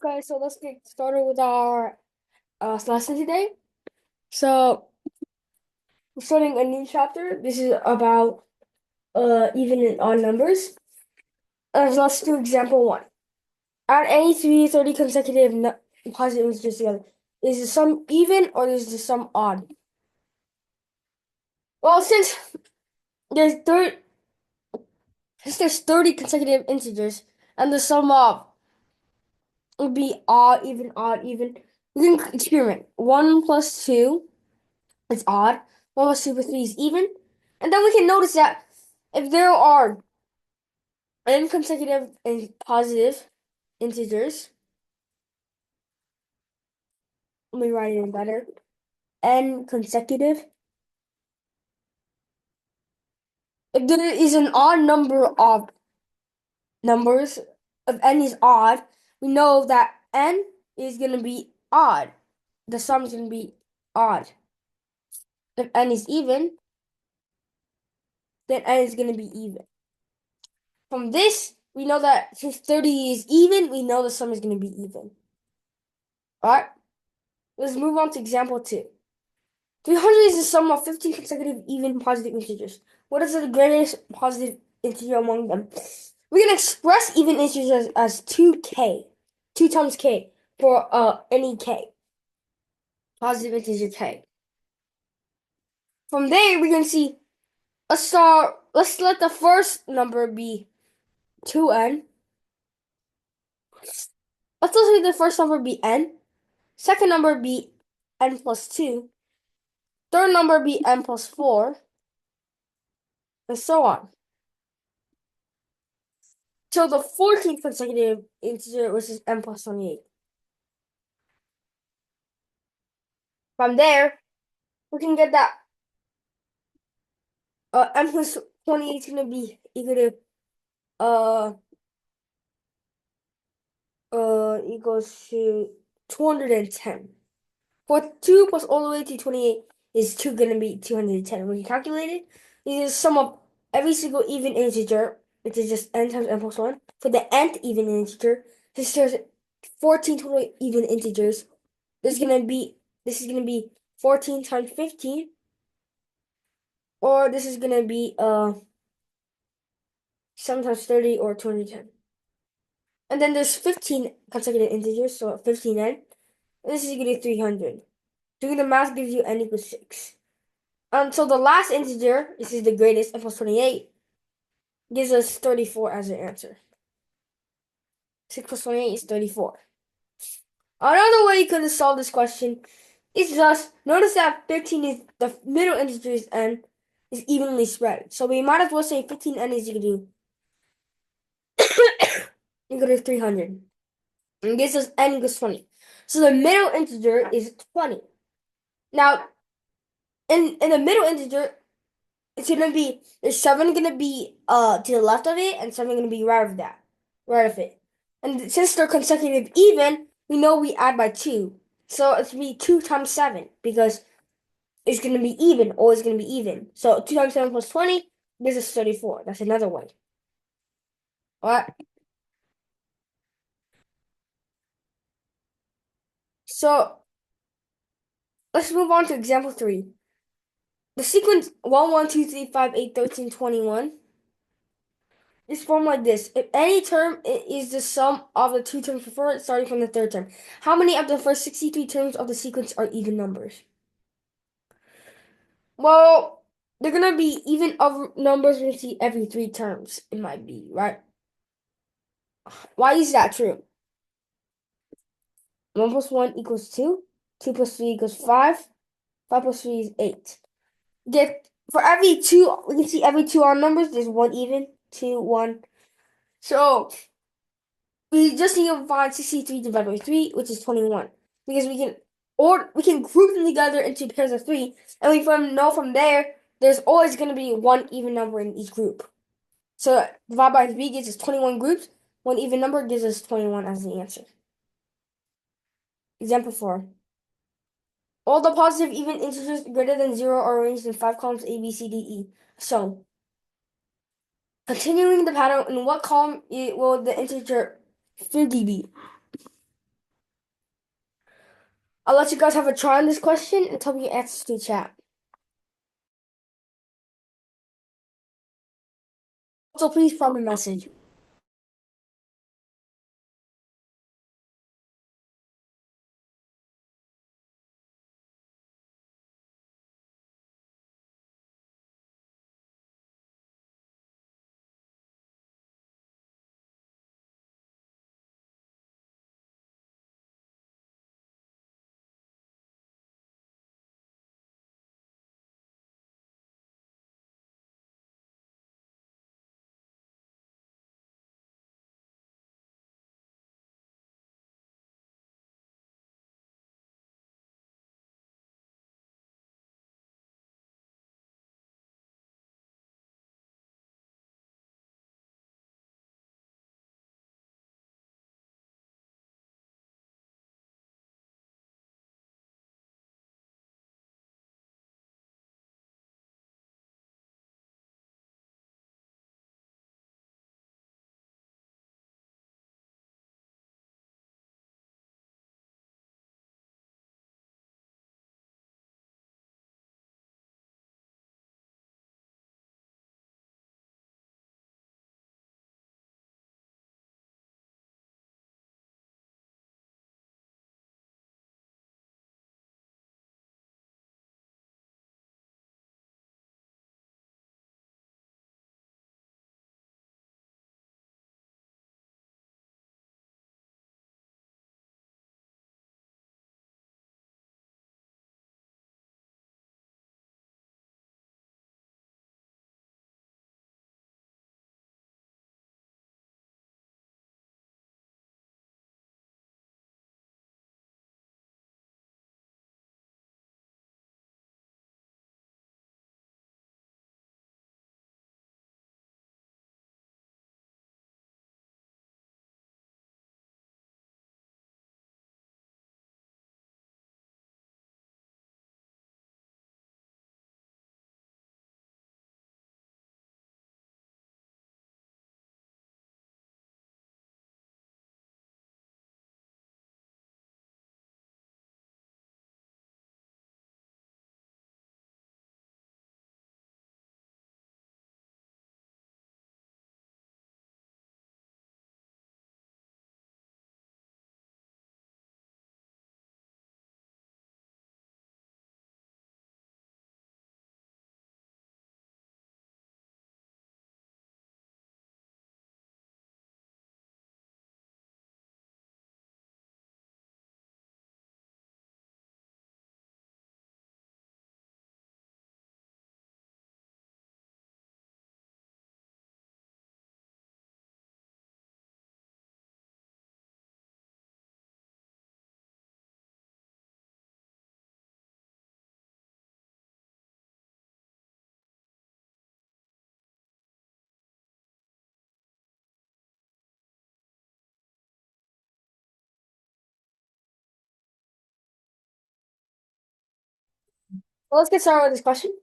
Okay, so let's get started with our lesson today. So we're starting a new chapter. This is about even and odd numbers. So let's do example one. Add any three 30 consecutive positive integers together. Is the sum even or is the sum odd? Well, there's 30, since there's 30 consecutive integers and the sum of would be odd, even. We can experiment. 1 plus 2 is odd. 1 plus 2 plus 3 is even. And then we can notice that if there are n consecutive and positive integers, let me write it in better. N consecutive. If there is an odd number of numbers, if n is odd, we know that n is going to be odd. The sum is going to be odd. If n is even, then n is going to be even. From this, we know that since 30 is even, we know the sum is going to be even. Alright, let's move on to example 2. 300 is the sum of 15 consecutive even positive integers. What is the greatest positive integer among them? We can express even integers as 2k, 2 times k, for any k, positive integer k. From there, we can see, let's let the first number be 2n. Let's let the first number be n. Second number be n plus 2. Third number be n plus 4. And so on. So the 14th consecutive integer, which is n plus 28. From there, we can get that n plus 28 is going to be equal to equals to 210. For 2 plus all the way to 28 is going to be 210. When you calculate it, it is sum of every single even integer, which is just n times n plus 1. For the nth even integer, since there's 14 total even integers, this is gonna be 14 times 15, or this is gonna be 7 times 30, or 210. And then there's 15 consecutive integers, so 15n. This is equal to 300. Doing the math gives you n equals 6. So the last integer, this is the greatest, n plus 28, gives us 34 as an answer. 6 plus 28 is 34. Another way you could have solved this question is just, notice that 15 is, the middle integer is n, is evenly spread. So we might as well say 15n is equal to 300. And gives us n equals 20. So the middle integer is 20. Now, in the middle integer, it's gonna be, there's 7 gonna be to the left of it, and 7 gonna be right of it. And since they're consecutive even, we know we add by 2. So it's gonna be 2 times 7, because it's gonna be even, always gonna be even. So 2 times 7 plus 20 gives us 34. That's another way. Alright. So let's move on to example 3. The sequence 1, 1, 2, 3, 5, 8, 13, 21 is formed like this. If any term is the sum of the two terms before it, starting from the third term, how many of the first 63 terms of the sequence are even numbers? Well, they're gonna be even of numbers we see every 3 terms. It might be, right? Why is that true? 1 plus 1 equals 2. 2 plus 3 equals 5. 5 plus 3 is 8. For every 2, we can see every 2 odd numbers, there's 1 even, 2, 1. So we just need to find 63 divided by 3, which is 21. Because we can group them together into pairs of 3, and we know from there, there's always going to be one even number in each group. So divide by 3 gives us 21 groups. One even number gives us 21 as the answer. Example 4. All the positive even integers greater than 0 are arranged in 5 columns A, B, C, D, E. So, continuing the pattern, in what column will the integer 50 be? I'll let you guys have a try on this question and tell me your answers to the chat. Also, please private message. Well, let's get started with this question.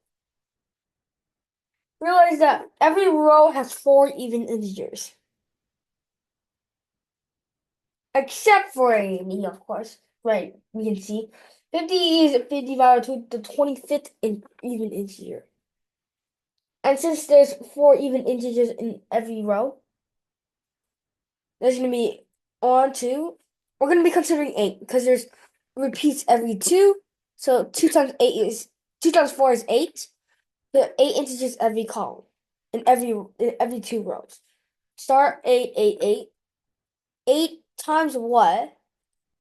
Realize that every row has 4 even integers. Except for 80, of course. Right, we can see. 50 is 50 divided to the 25th even integer. And since there's 4 even integers in every row, there's going to be we're going to be considering 8 because there's repeats every 2. So 2 times 4 is 8. The 8 integers every column in every 2 rows. Start 8, 8, 8. 8 times what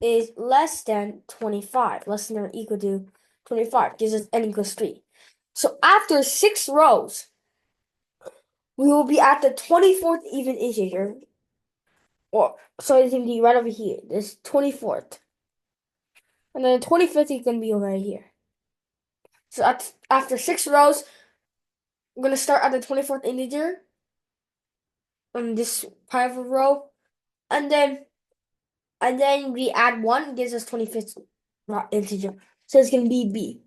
is less than 25, less than or equal to 25, gives us n equals 3. So after 6 rows, we will be at the 24th even integer. Or so it's gonna be right over here. This 24th. And then the 25th is gonna be over here. So after 6 rows, we're gonna start at the 24th integer on this private row. And then we add 1, gives us 25th integer. So it's gonna be B.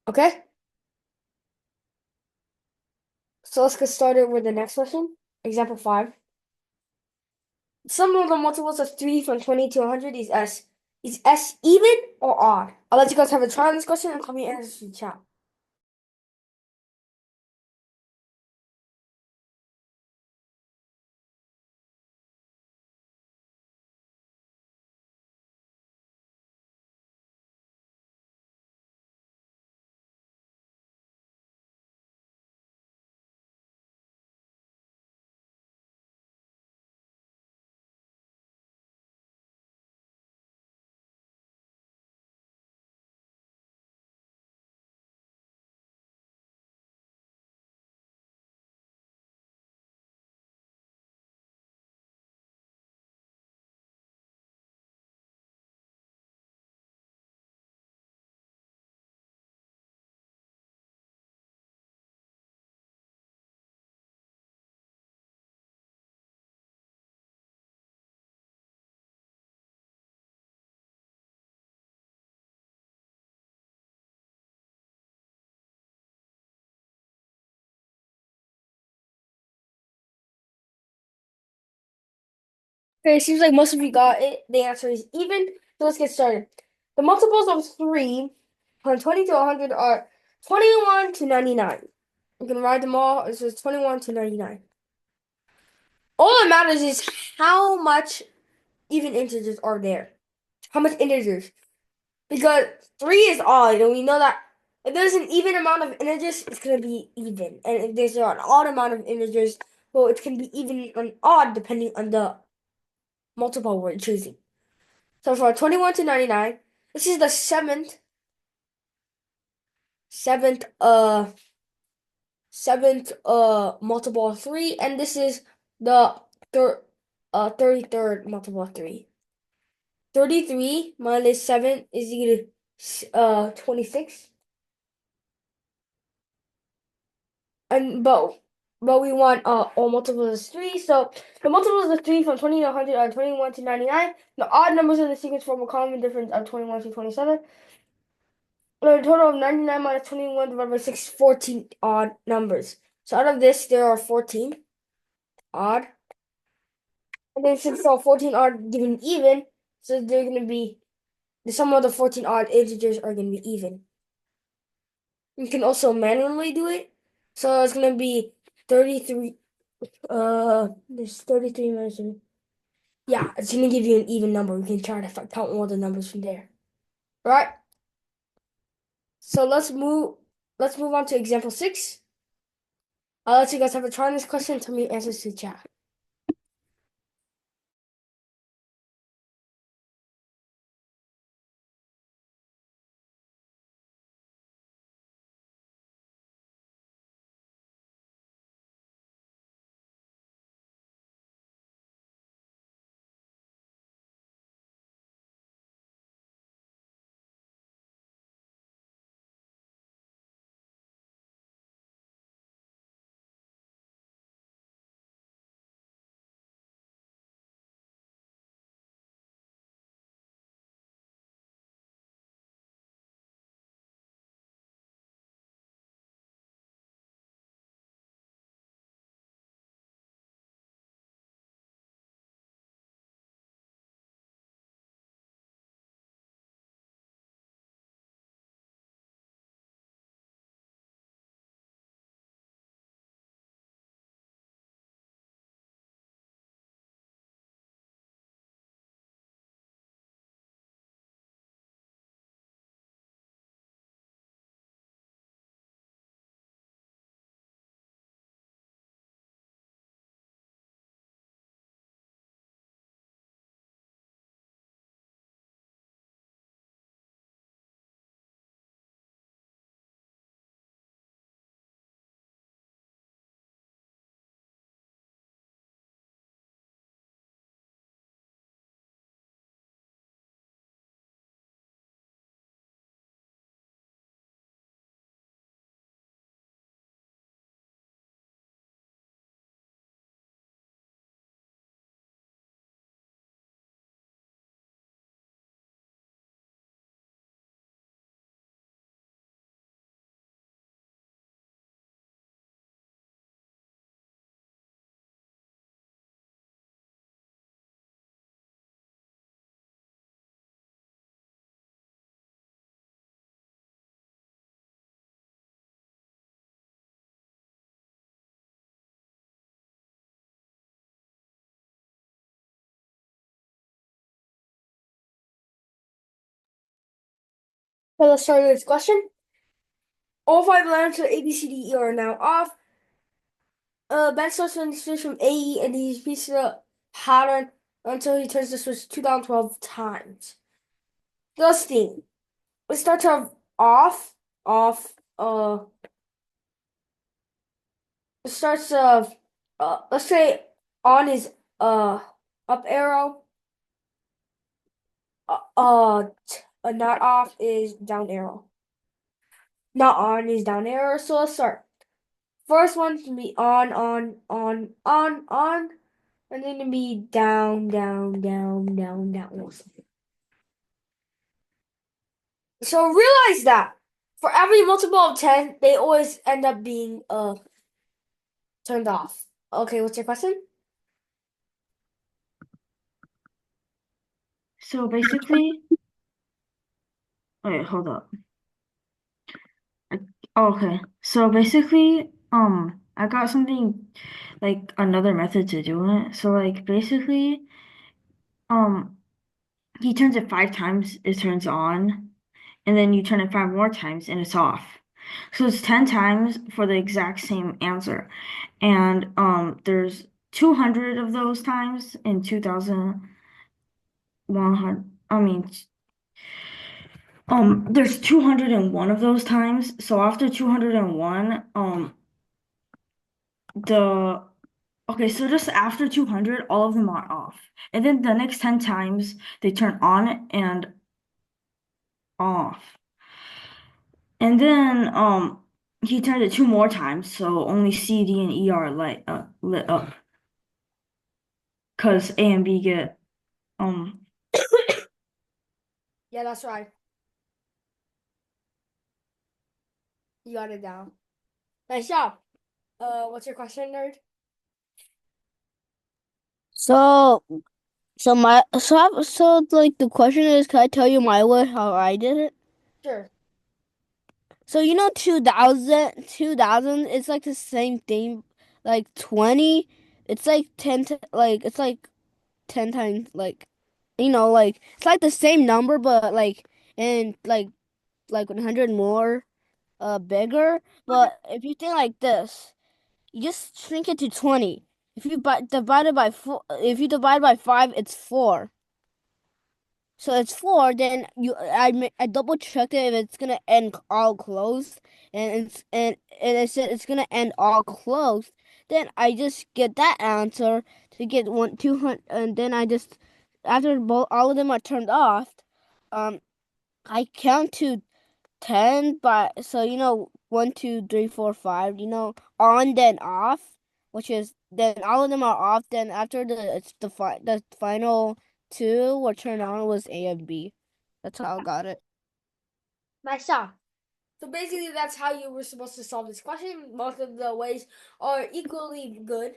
Okay? So let's get started with the next question. Example 5. Sum of the multiples of 3 from 20 to 100 is S. Is S even or odd? I'll let you guys have a try on this question and tell me your answers in the chat. Okay, it seems like most of you got it. The answer is even. So let's get started. The multiples of 3 from 20 to 100 are 21 to 99. You can write them all. It says 21 to 99. All that matters is how much even integers are there. How much integers? Because 3 is odd, and we know that if there's an even amount of integers, it's going to be even. And if there's an odd amount of integers, well, it can be even and odd depending on the multiple we're choosing. So for 21 to 99, this is the seventh multiple of 3, and this is the 33rd multiple of 3. 33 minus 7 is equal to 26. And but we want all multiples of 3. So the multiples of 3 from 20 to 100 are 21 to 99. The odd numbers in the sequence form a common difference of 21 to 27. A total of 99 minus 21 divided by 6 is 14 odd numbers. So out of this, there are 14 odd. And then since there are 14 odd given even, so they're going to be, the sum of the 14 odd integers are going to be even. You can also manually do it. So it's going to be 33, there's 33 minus, yeah, it's going to give you an even number. We can try to count all the numbers from there. All right? So let's move on to example 6. I'll let you guys have a try on this question and tell me your answers to the chat. So let's start with this question. All five letters of A, B, C, D, E are now off. Ben starts to switch from AE and he repeats the pattern until he turns the switch 2012 times. Thus theme. It starts off off, off, it starts of let's say on is uh up arrow, not off is down arrow. Not on is down arrow. So let's start. First one's gonna be on, and then gonna be down, down, down, down, down. So realize that for every multiple of 10, they always end up being turned off. Okay, what's your question? So basically, wait, hold up. I- Okay. So basically, I got something like another method to do it. So like basically, um, he turns it 5 times, it turns on, and then you turn it 5 more times and it's off. So it's 10 times for the exact same answer. And there's 200 of those times in 2100. I mean, there's 201 of those times. So after 201, the okay, so just after 200, all of them are off. And then the next 10 times they turn on and off. And then he turned it 2 more times, so only C, D, and E are lit up. Cause A and B get um Yeah, that's right. You got it down. Nice job. What's your question, nerd? So, so like the question is, can I tell you my way how I did it? Sure. So you know 2000, it's like the same thing. Like 20, it's like 10 like it's like 10 times like like it's like the same number but like and like 100 more bigger. But if you think like this, you just shrink it to 20. Divide it by 4, if you divide by 5, it's 4. So it's 4. Then I double checked it if it's gonna end all closed, and it said it's gonna end all closed. Then I just get that answer to get 200, and then I just after both all of them are turned off, um, I count to 10, but so 1, 2, 3, 4, 5, on then off, which is then all of them are off. Then after the final two were turned on was A and B. That's how I got it. Nice job. So basically, that's how you were supposed to solve this question. Most of the ways are equally good.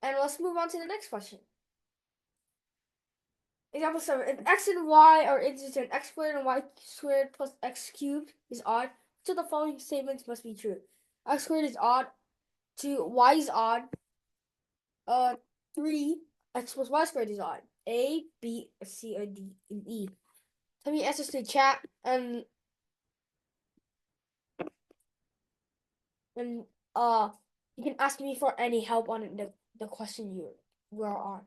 And let's move on to the next question. Example 7. If x and y are integers and x squared and y squared plus x cubed is odd, so the following statements must be true. X squared is odd, 2, y is odd, 3, x plus y squared is odd. A, B, C, or D, and E. Tell me answers to the chat, and you can ask me for any help on the question you were on.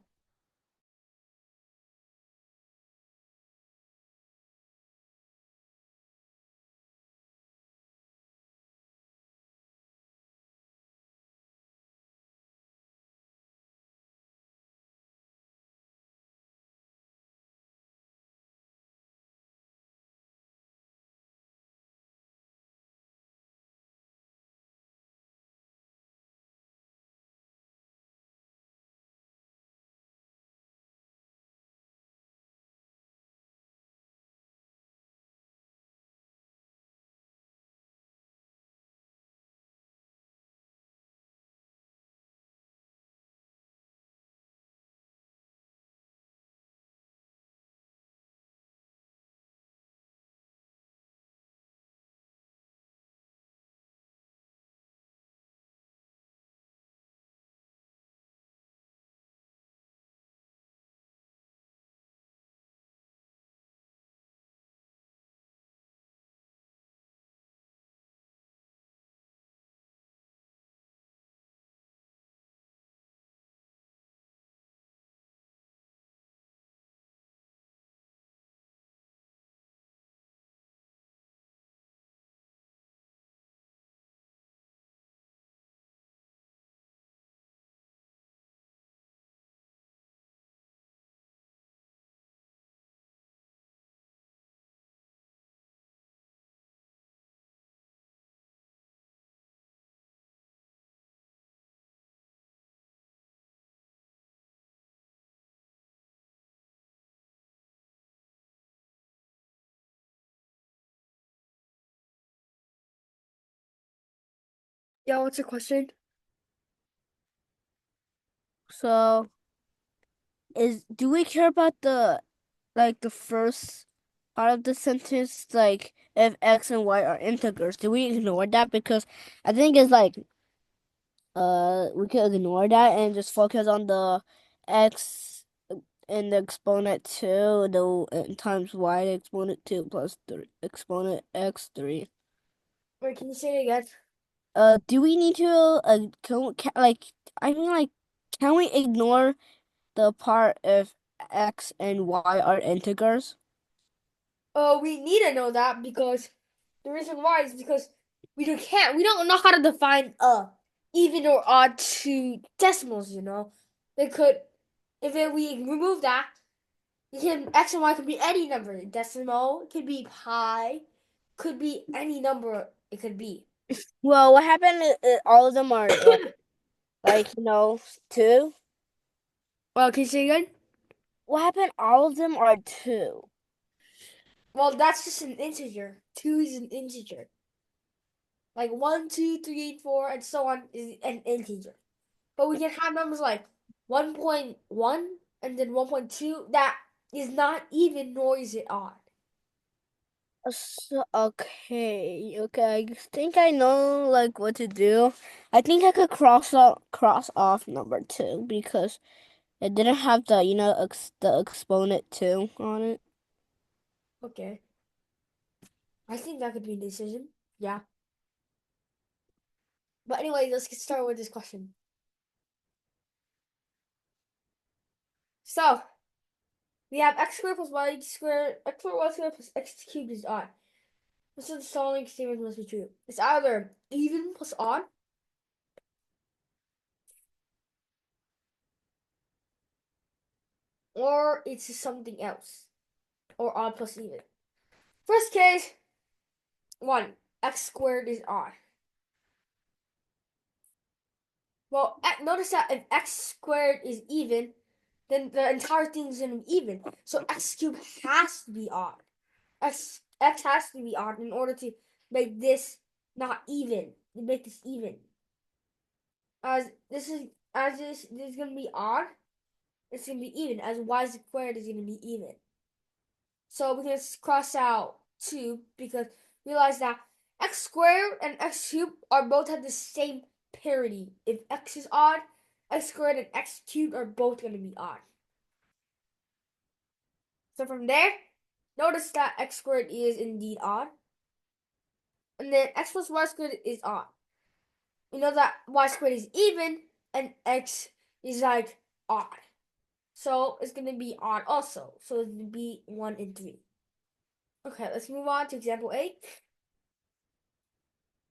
Yeah, what's the question? So do we care about the first part of the sentence, like if X and Y are integers? Do we ignore that? Because I think it's like we could ignore that and just focus on the X and the exponent 2, times Y exponent 2 plus 3 exponent X 3. Wait, can you say it again? Do we need to I mean, like, can we ignore the part if X and Y are integers? We need to know that because the reason why is because we don't know how to define even or odd two decimals, you know. They could we remove that, you can X and Y could be any number. Decimal, it could be pi, could be any number it could be. Well, what happened? All of them are like 2. Well, can you say again? What happened? All of them are 2. Well, that's just an integer. Two is an integer. Like 1, 2, 3, 4, and so on is an integer. But we can have numbers like 1.1 and then 1.2 that is not even nor is it odd. So, okay. I think I know like what to do. I think I could cross off number 2 because it didn't have the the exponent 2 on it. Okay. I think that could be a decision. Yeah. But anyway, let's get started with this question. So, we have x squared plus y squared, x squared y squared plus x cubed is odd. This is the following statement must be true. It's either even plus odd, or it's something else, or odd plus even. First case, 1, x squared is odd. Well, notice that if x squared is even, then the entire thing is going to be even. So x cubed has to be odd. X has to be odd in order to make this not even. To make this even. As this is going to be odd, it's going to be even. As y squared is going to be even. So we can cross out 2 because realize that x squared and x cubed are both have the same parity. If x is odd, x squared and x cubed are both going to be odd. So from there, notice that x squared is indeed odd. And then x plus y squared is odd. We know that y squared is even and x is like odd. So it's going to be odd also. So it's going to be 1 and 3. Okay, let's move on to example 8.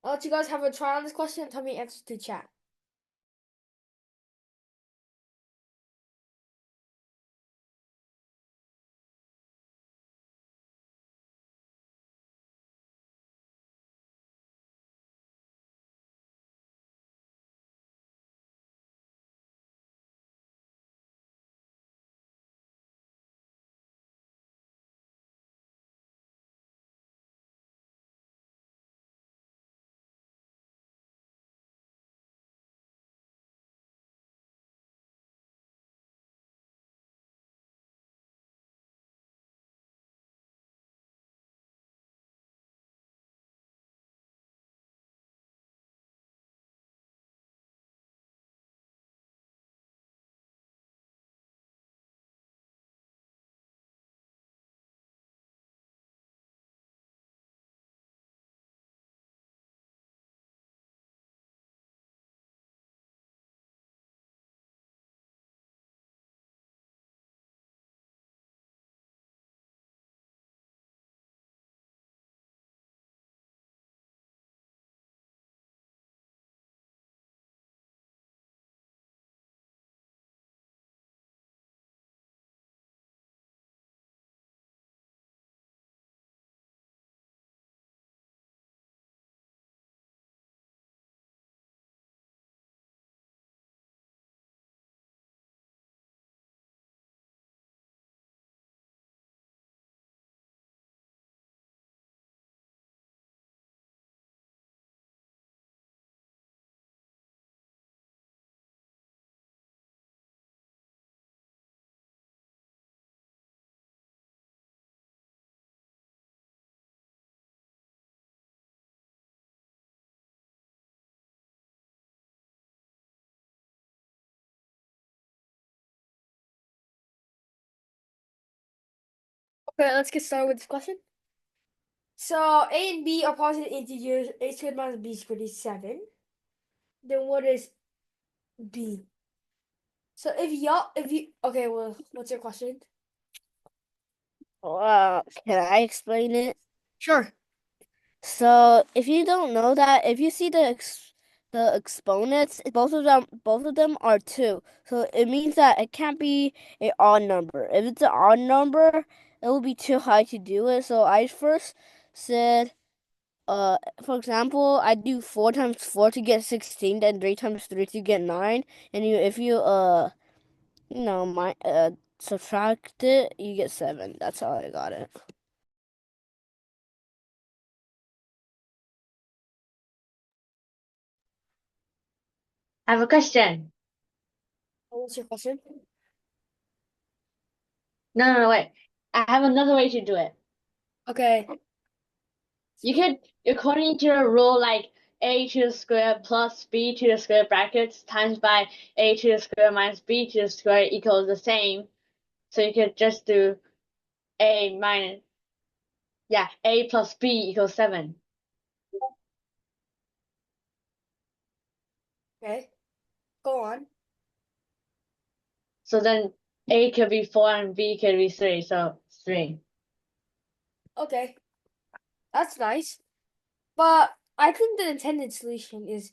I'll let you guys have a try on this question and tell me answers to chat. Okay, let's get started with this question. So A and B are positive integers. A squared minus B squared is 7. Then what is B? So okay, well, what's your question? Can I explain it? Sure. So if you don't know that, if you see the exponents, both of them are 2. So it means that it can't be an odd number. If it's an odd number, it will be too high to do it. So I first said, for example, I do 4 times 4 to get 16, then 3 times 3 to get 9, and if you my subtract it, you get 7. That's how I got it. I have a question. What's your question? No, wait. I have another way to do it. Okay. You could, according to the rule, like a to the square plus b to the square brackets times by a to the square minus b to the square equals the same. So you could just do a plus b equals 7. Okay. Go on. So then a could be 4 and b could be 3, so 3. Okay. That's nice. But I think the intended solution is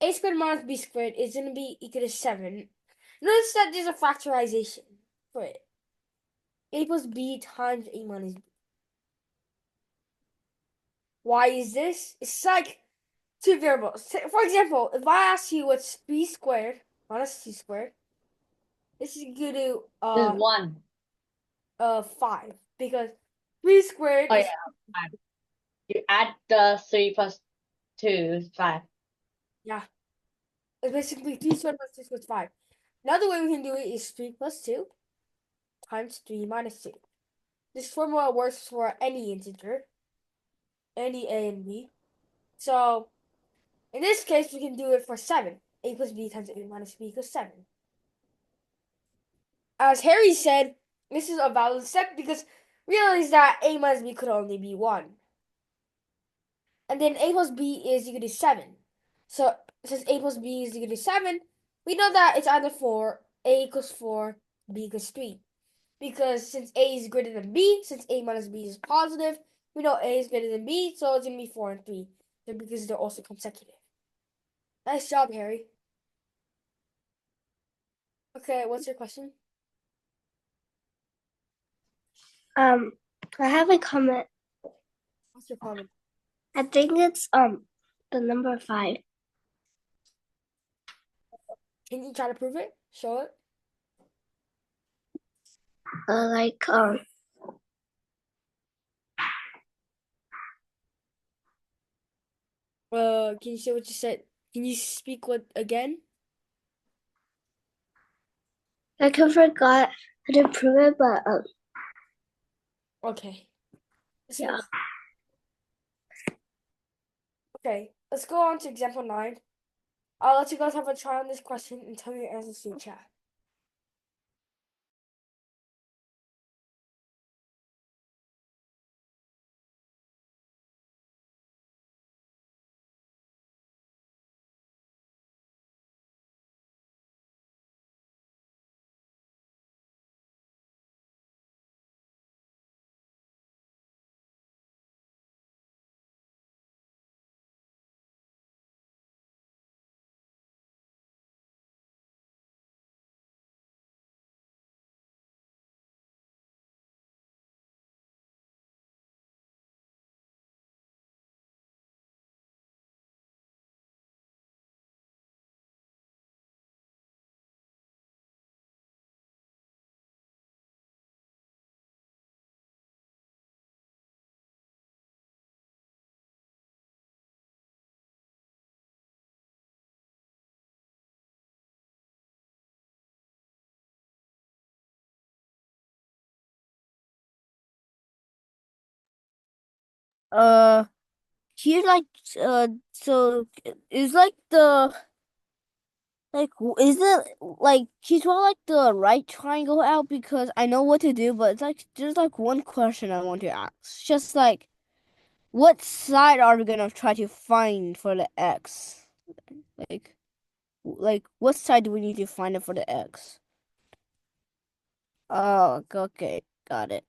A squared minus B squared is going to be equal to 7. Notice that there's a factorization for it. A plus B times A minus B. Why is this? It's like two variables. For example, if I ask you what's B squared minus C squared, this is equal to There's 1. 5 because 3 squared Oh yeah, is 5. You add the 3 plus 2 is 5. yeah. It's basically 3 squared plus 2 squared is 5. Another way we can do it is 3 plus 2 times 3 minus 2. This formula works for any integer, any A and B. So in this case, we can do it for 7. A plus B times A minus B equals 7. As Harry said, this is a valid step because realize that A minus B could only be 1. And then A plus B is equal to 7. So since A plus B is equal to 7, we know that it's either 4, A equals 4, B equals 3. Because since A is greater than B, since A minus B is positive, we know A is greater than B, so it's going to be 4 and 3. Because they're also consecutive. Nice job, Harry. Okay, what's your question? I have a comment. What's your comment? I think it's the number 5. Can you try to prove it? Show it. Like Can you say what you said? Can you speak what again? I can forgot how to prove it, but Okay. Let's yeah. move on. Okay, let's go on to example 9. I'll let you guys have a try on this question and tell me your answers in chat. Uh, here's like so it's like Like, is it like can you draw like the right triangle out because I know what to do, but it's like there's like one question I want to ask. Just like, what side are we gonna try to find for the x? Like, what side do we need to find it for the x? Oh, okay, got it.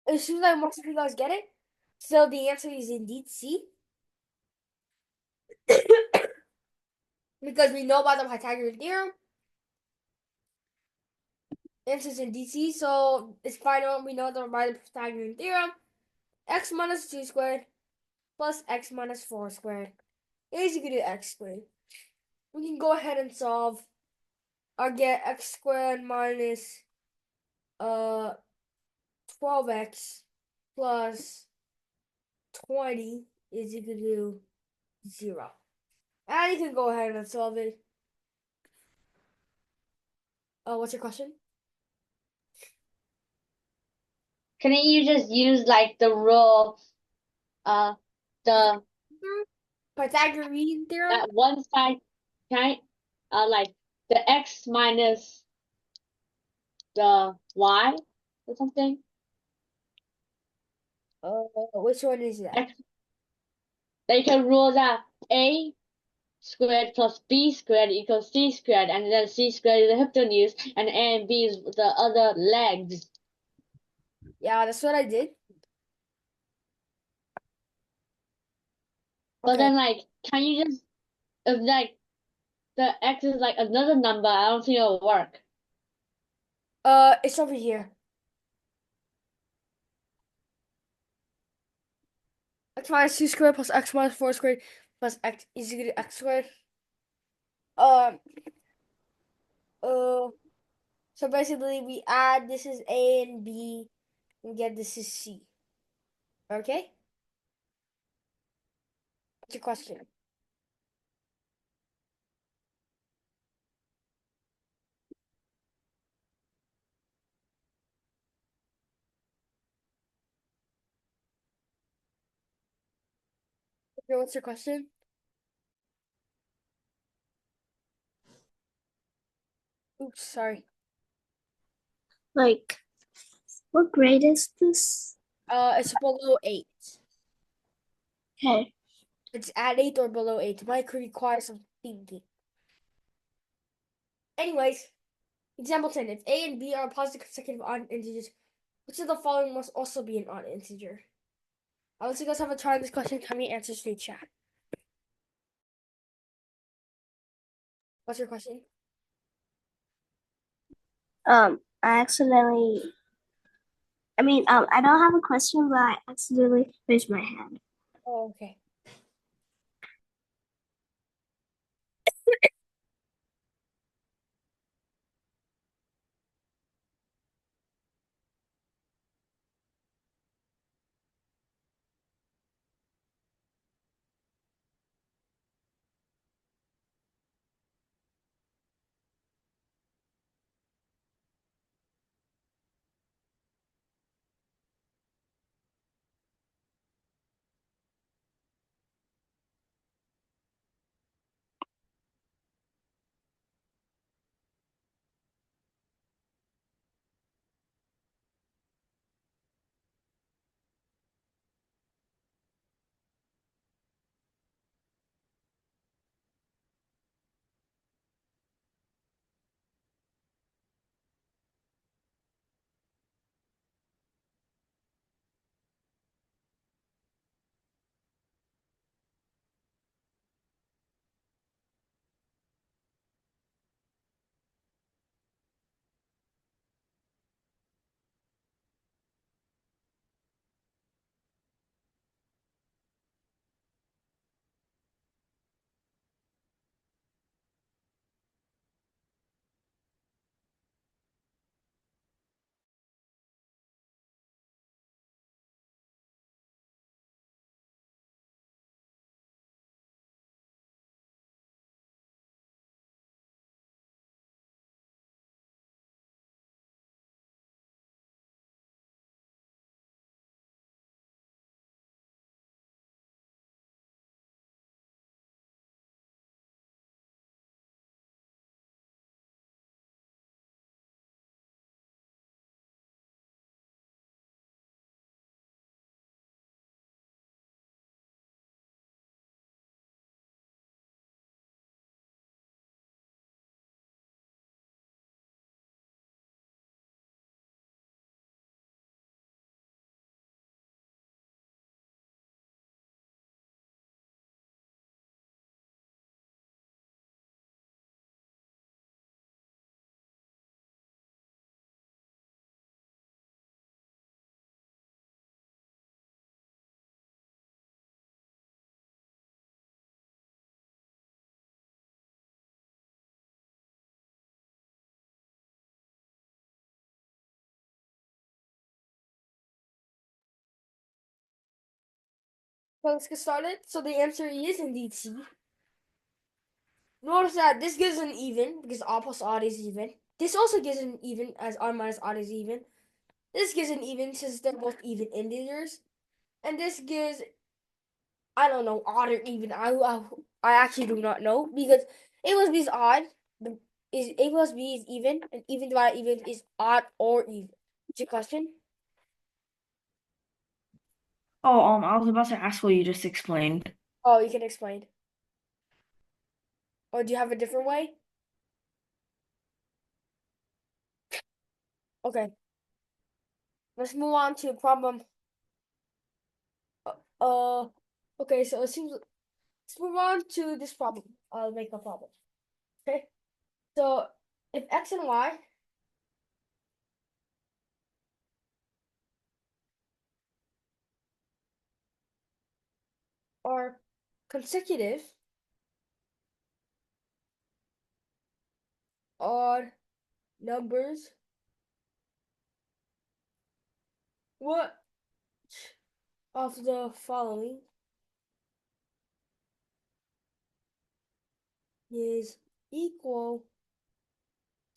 As soon as most of you guys get it, so the answer is indeed C. Because we know about the Pythagorean theorem. Answer is indeed C, so it's final. We know that by the Pythagorean theorem, x minus 2 squared plus x minus 4 squared is equal to x squared. We can go ahead and solve or get x squared minus 12x plus 20 is equal to 0. And you can go ahead and solve it. What's your question? Can you just use like the rule, the Pythagorean theorem? that one side, can like the x minus the y or something? Which one is that? X, they can rule that a squared plus b squared equals c squared, and then c squared is the hypotenuse, and a and b is the other legs. Yeah, that's what I did. But Okay. then, like, can you just, if like the x is like another number, I don't think it'll work. It's over here. X minus 2 squared plus x minus 4 squared plus x is equal to x squared. Um, uh, so basically we add this is A and B and get this is C. Okay? What's your question? Okay, what's your question? Oops, sorry. Like, what grade is this? It's below 8. Okay. It's at 8 or below 8. It might require some thinking. Anyways, example 10. If A and B are positive consecutive odd integers, which of the following must also be an odd integer? I'll let you guys have a try on this question. Tell me answers to the chat. What's your question? I accidentally. I don't have a question, but I accidentally raised my hand. Oh, okay. So let's get started. So the answer is indeed C. Notice that this gives an even because odd plus odd is even. This also gives an even as odd minus odd is even. This gives an even since they're both even integers. And this gives, I don't know, odd or even. I actually do not know because A plus B is odd. Is A plus B is even, and even divided even is odd or even. What's your question? Oh, I was about to ask what you just explained. Oh, you can explain. Or do you have a different way? Okay. Let's move on to problem. Uh, okay, so it seems let's move on to this problem. I'll make a problem. Okay. So if x and y are consecutive odd numbers, what of the following is equal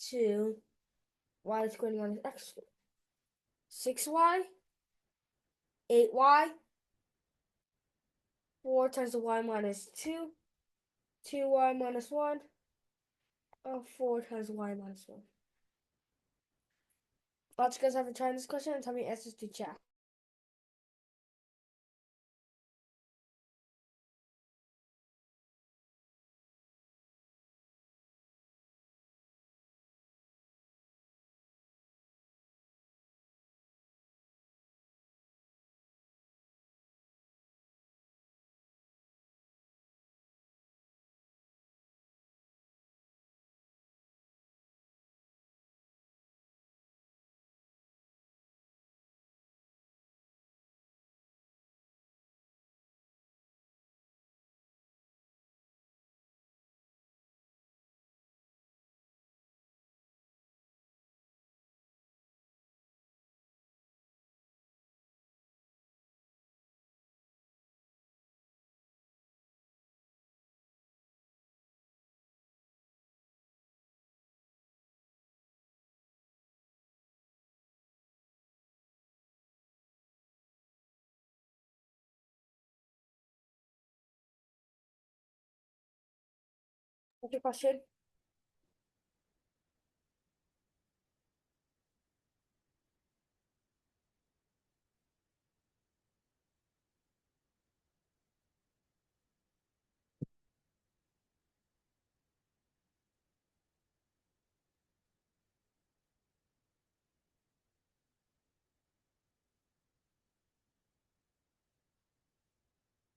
to y squared minus x squared? 6y, 8y, 4 times the y minus 2, 2y minus 1, or 4 times y minus 1. Lots of you guys have to try this question and tell me answers to chat. What's your question?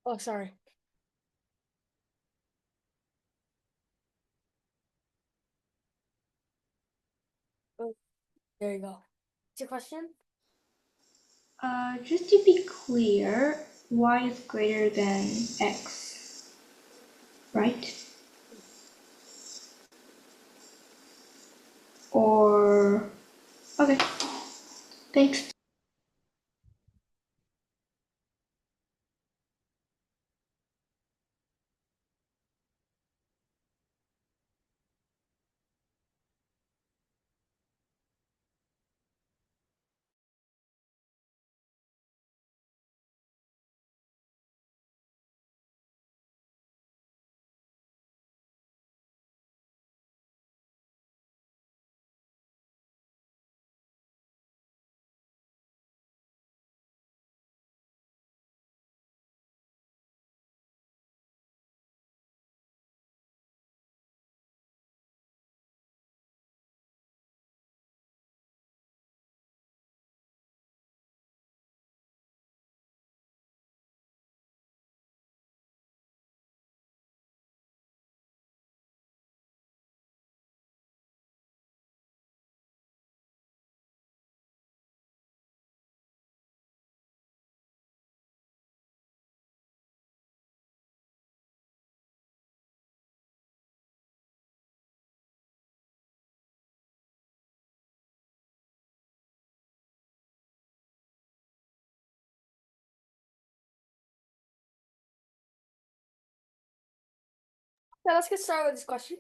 Oh, sorry. Oh, there you go. What's your question? Just to be clear, y is greater than x, right? Or, okay, thanks. Now let's get started with this question.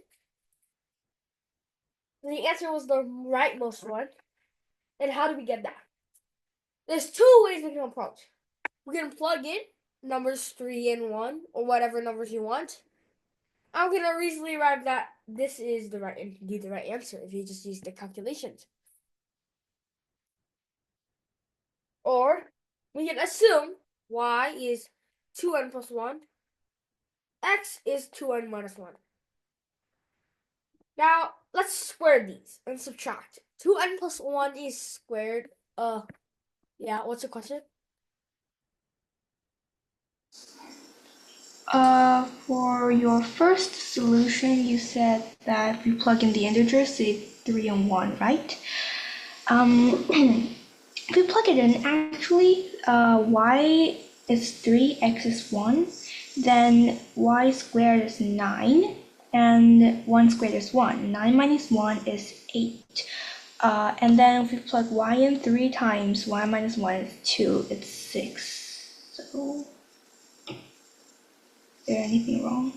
The answer was the rightmost one. And how do we get that? There's two ways we can approach. We can plug in numbers 3 and 1, or whatever numbers you want. I'm gonna reasonably arrive that this is the right answer if you just use the calculations. Or we can assume y is 2n plus 1, x is 2n minus 1. Now, let's square these and subtract. 2n plus 1 is squared. Yeah, what's the question? For your first solution, you said that if you plug in the integers, say 3 and 1, right? If we plug it in, actually, y is 3, x is 1, then y squared is 9, and 1 squared is 1. 9 minus 1 is 8. And then if we plug y in 3 times, y minus 1 is 2, it's 6. So, is there anything wrong?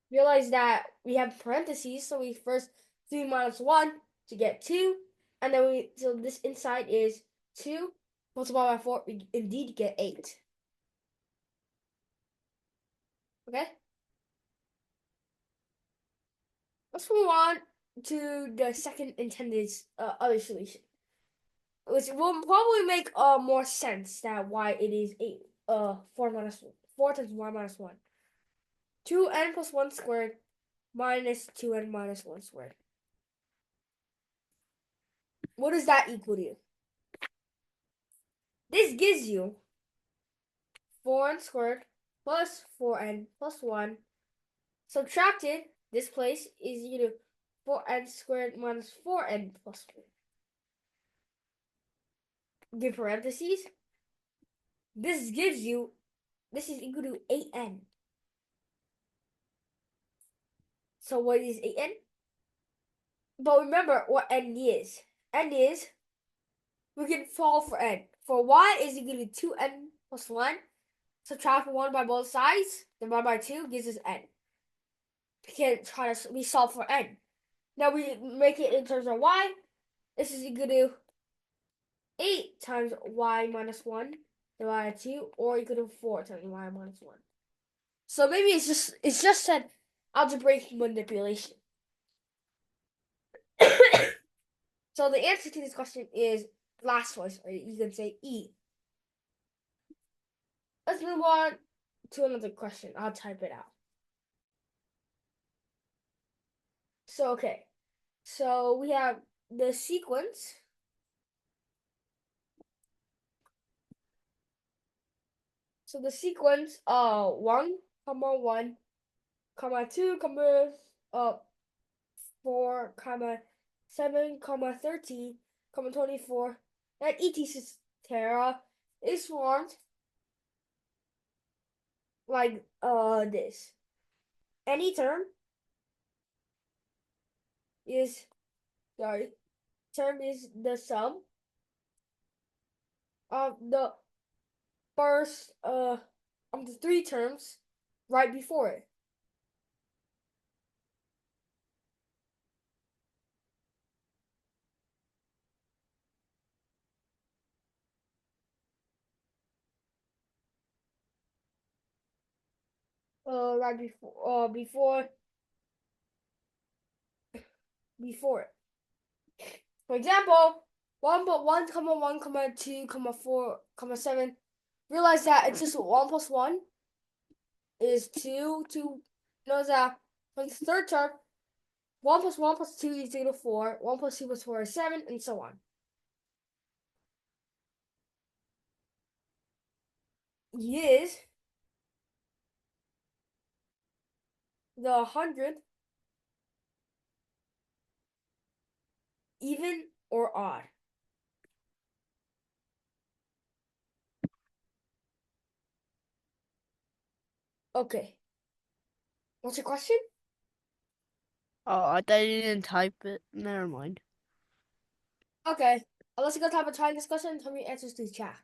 Realize that we have parentheses, so we first 3 minus 1 to get 2, and then so this inside is 2 multiplied by 4, we indeed get 8. Okay? Let's move on to the second intended other solution, which will probably make more sense that why it is 4 times y minus 1. 2n plus 1 squared minus 2n minus 1 squared. What does that equal to? This gives you 4n squared plus 4n plus 1 subtracted, this place is equal to 4n squared minus 4n plus 1. Give parentheses. This gives you, this is equal to 8n. So what is 8n? But remember what n is. N is, we can solve for n. For y is equal to 2n plus 1. Subtract 1 by both sides, divide by 2 gives us n. We solve for n. Now we make it in terms of y. This is equal to 8 times y minus 1 divided by 2, or equal to 4 times y minus 1. So maybe it's just an algebraic manipulation. So the answer to this question is last choice, or you can say E. Let's move on to another question. I'll type it out. So okay. So we have the sequence. So the sequence 1, 1, 2, 4, 7, 13, 24, and etc. is formed like this. Any term is the sum of the first of the 3 terms right before it. Right before it. For example, 1 but 1, 1, 2, 4, 7. Realize that it's just 1 plus 1 is 2. 2 knows that from the third term, 1 plus 1 plus 2 is equal to 4. 1 plus 2 plus 4 is 7, and so on. Is the 100 even or odd? Okay. What's your question? Oh, I thought you didn't type it. Never mind. Okay. Let's go type a time discussion and tell me your answers to the chat.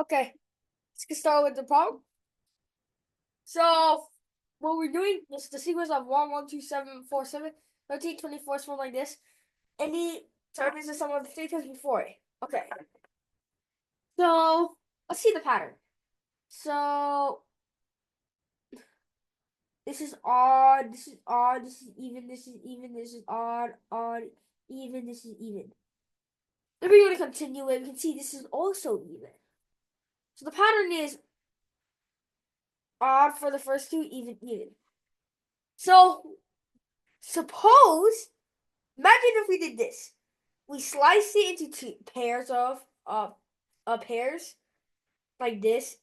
Okay, let's get started with the problem. So, what we're doing is the sequence of 1, 1, 2, 7, 4, 7, 13, 24, something like this. Any term is the sum of the 3 terms before it. Okay. So, let's see the pattern. So, this is odd, this is odd, this is even, this is even, this is odd, odd, even, this is even. Then we're going to continue it. We can see this is also even. So the pattern is odd for the first two, even, even. So suppose, imagine if we did this. We slice it into two pairs of pairs like this,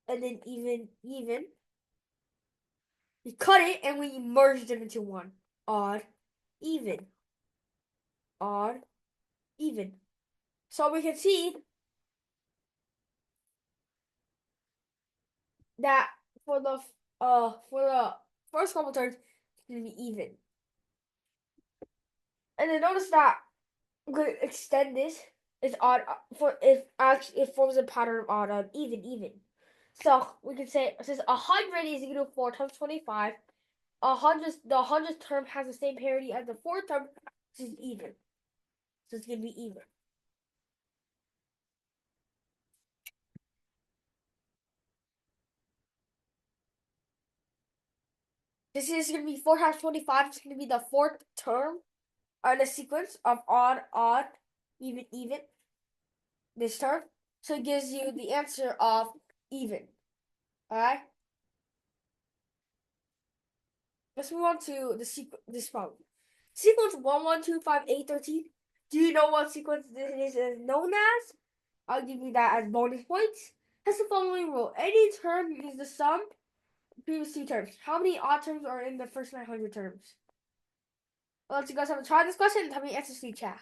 and then even, even. We cut it and we merge them into one. Odd, even, odd, even. So we can see that for the first couple terms, it's gonna be even. And then notice that I'm gonna extend this. It's odd for if actually it forms a pattern of odd, odd, even, even. So we can say since 100 is equal to 4 times 25, the 100th term has the same parity as the 4th term, which is even. So it's gonna be even. This is gonna be 4 times 25. It's gonna be the 4th term on the sequence of odd, odd, even, even. This term. So it gives you the answer of even. Alright? Let's move on to this problem. Sequence 1, 1, 2, 5, 8, 13. Do you know what sequence this is known as? I'll give you that as bonus points. Has the following rule. Any term is the sum of previous two terms. How many odd terms are in the first 900 terms? I'll let you guys have a try this question and tell me answers to chat.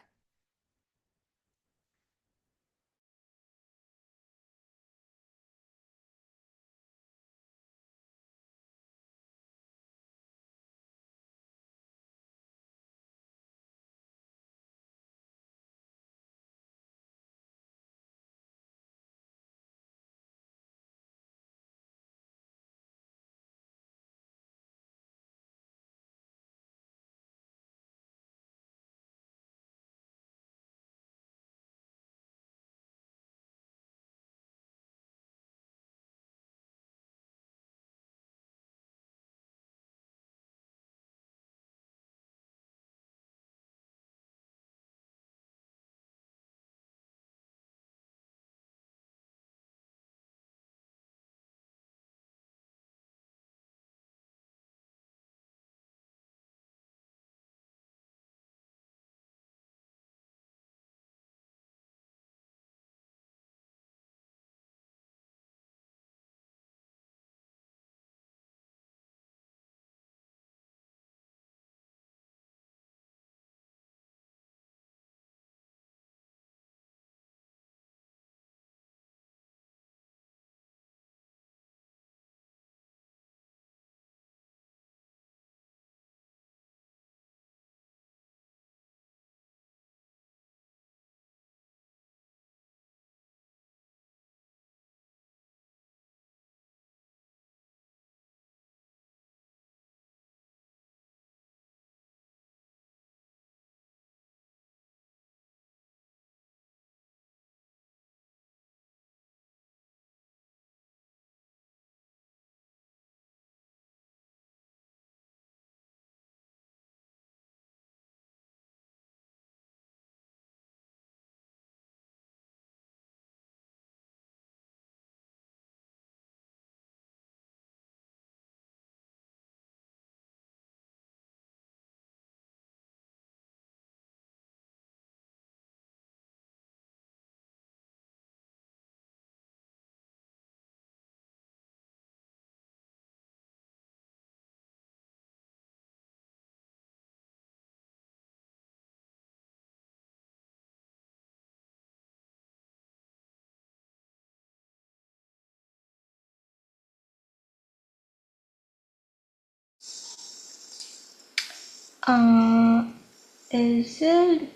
Is it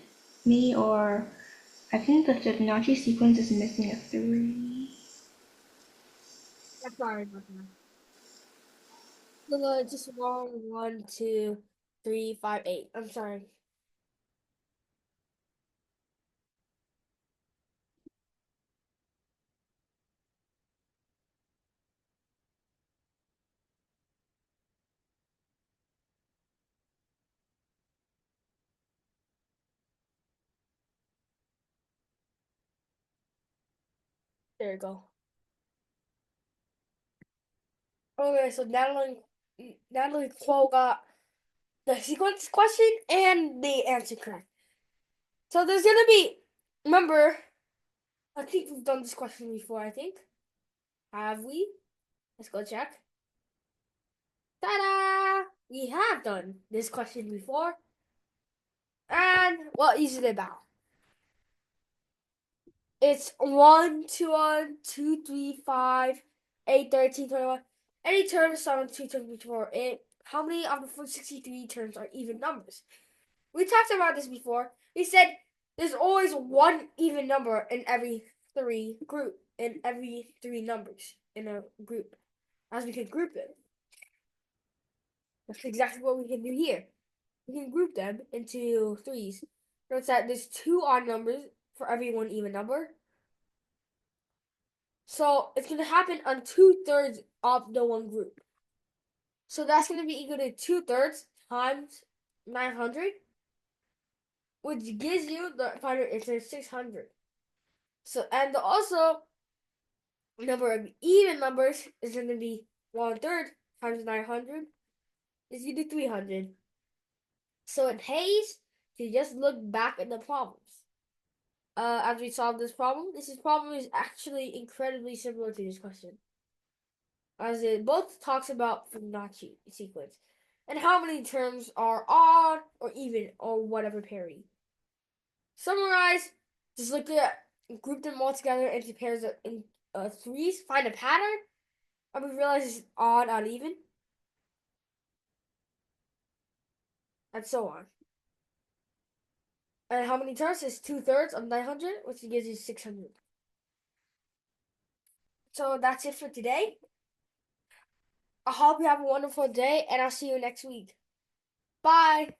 me or I think the Fibonacci sequence is missing a 3. I'm sorry about that. No, it's just wrong. 1, 2, 3, 5, 8. I'm sorry. There you go. Okay, so Natalie Cole got the sequence question and the answer correct. So there's gonna be, remember, I think we've done this question before, I think. Have we? Let's go check. Ta-da! We have done this question before. And what is it about? It's 1, 2, 1, 2, 3, 5, 8, 13, 21. Any term is sum of two terms before it. How many of the first 63 terms are even numbers? We talked about this before. We said there's always one even number in every three numbers in a group, as we can group them. That's exactly what we can do here. We can group them into threes. Notice that there's two odd numbers for every one even number. So it's going to happen on 2/3 of the one group. So that's going to be equal to 2/3 times 900, which gives you the final answer 600. So, and also, number of even numbers is going to be 1/3 times 900 is equal to 300. So it pays to just look back at the problems. As we solve this problem is actually incredibly similar to this question, as it both talks about Fibonacci sequence and how many terms are odd or even or whatever parity. Summarize, just look at group them all together into pairs of threes, find a pattern, and we realize it's odd, odd, even, and so on. And how many terms is 2/3 of 900, which gives you 600. So that's it for today. I hope you have a wonderful day, and I'll see you next week. Bye.